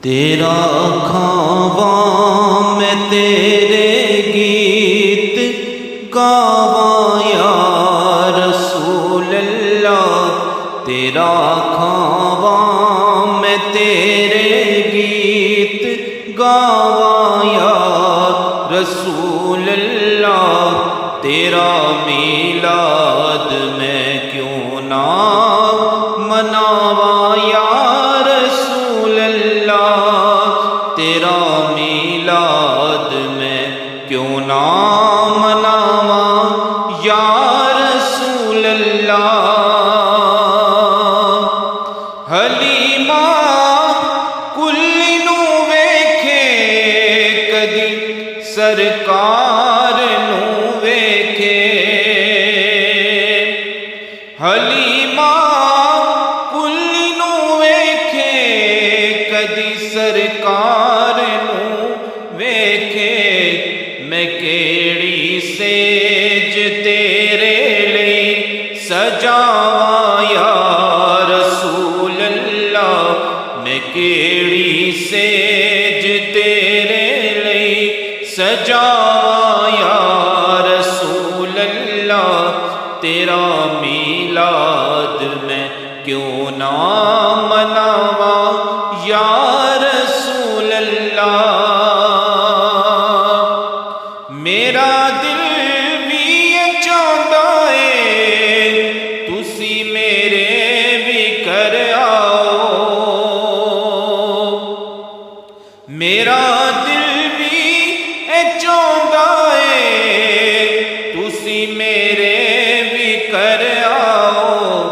تیرا کھاواں میں تیرے گیت گاواں یا رسول اللہ، تیرا کھاواں میں تیرے گیت گاواں یا رسول اللہ، تیرا میلاد میں کیوں نہ مناواں یا رسول اللہ، تیرا میلاد میں کیوں نہ مناواں یا رسول اللہ۔ حلیمہ کل نو ویکھے کدی سرکار نو ویکھے، حلیمہ کل نو ویکھے کدی سرکار نو ویکھے، میں کیڑی سیج تیرے لئی سجاواں یا رسول اللہ، میں کیڑی سیج تیرے لئی سجاواں یا رسول اللہ، تیرا میلاد میں کیوں نہ مناواں یا رسول اللہ۔ میرا دل بھی یہ چاہتا ہے تسی میرے بھی کر آؤ، میرا دل بھی یہ چاہتا ہے تسی میرے بھی کر آؤ،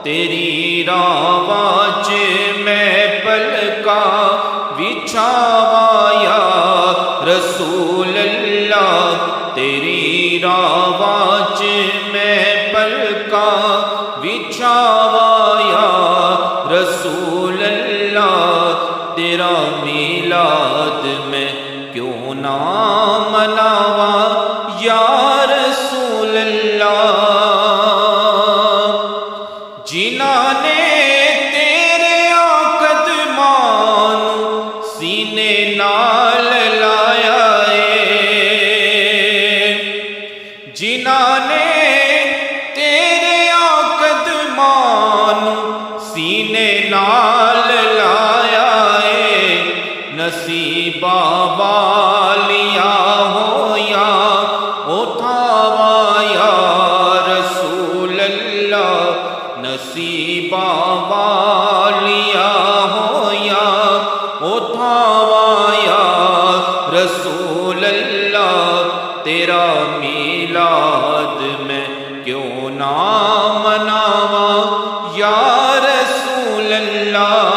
تیری راواں چ میں پلکا بچھاواں یا رسول اللہ، تیری راواں چ میں پلکا بچھاواں یا رسول اللہ، تیرا میلاد میں کیوں نہ مناواں یا رسول اللہ۔ جنہاں نے تیرے قدماں نوں سینے نال لایا ہے، جنہاں نے تیرے قدماں نوں سینے نال لایا ہے، نصیباں والیا ہویا اٹھاواں یا رسول اللہ، نصیباں والیا ہویا اٹھاواں یا رسول اللہ، تیرا میلاد میں کیوں نہ مناواں یا رسول اللہ۔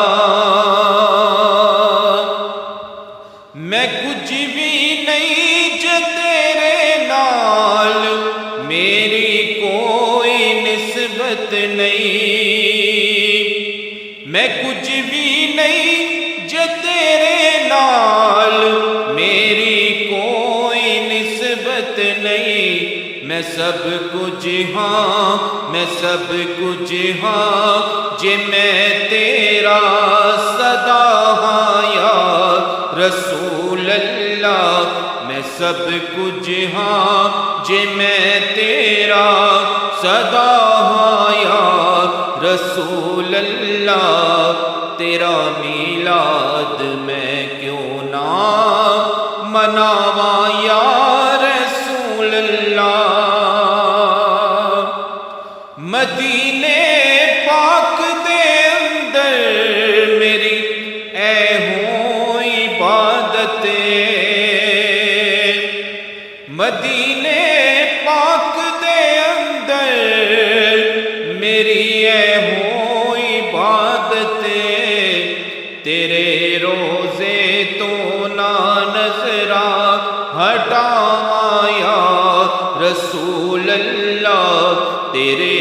میں کچھ بھی نہیں جے تیرے نال، میری کوئی نسبت نہیں، میں کچھ بھی نہیں جے تیرے نال، میری کوئی نسبت نہیں، میں سب کچھ ہاں میں سب کچھ ہاں جے میں تیرا صدا ہاں یا رسول اللہ، میں سب کچھ ہاں جے میں تیرا صدا ہاں یا رسول اللہ، تیرا میلاد میں کیوں نہ مناواں یا رسول اللہ۔ مدینے پاک دے اندر میری اے ہوں عبادت، مدینے پاک دے اندر میری اے ہوں عبادت، تیرے روزے تو نہ نظراں ہٹاواں یا رسول اللہ، تیرے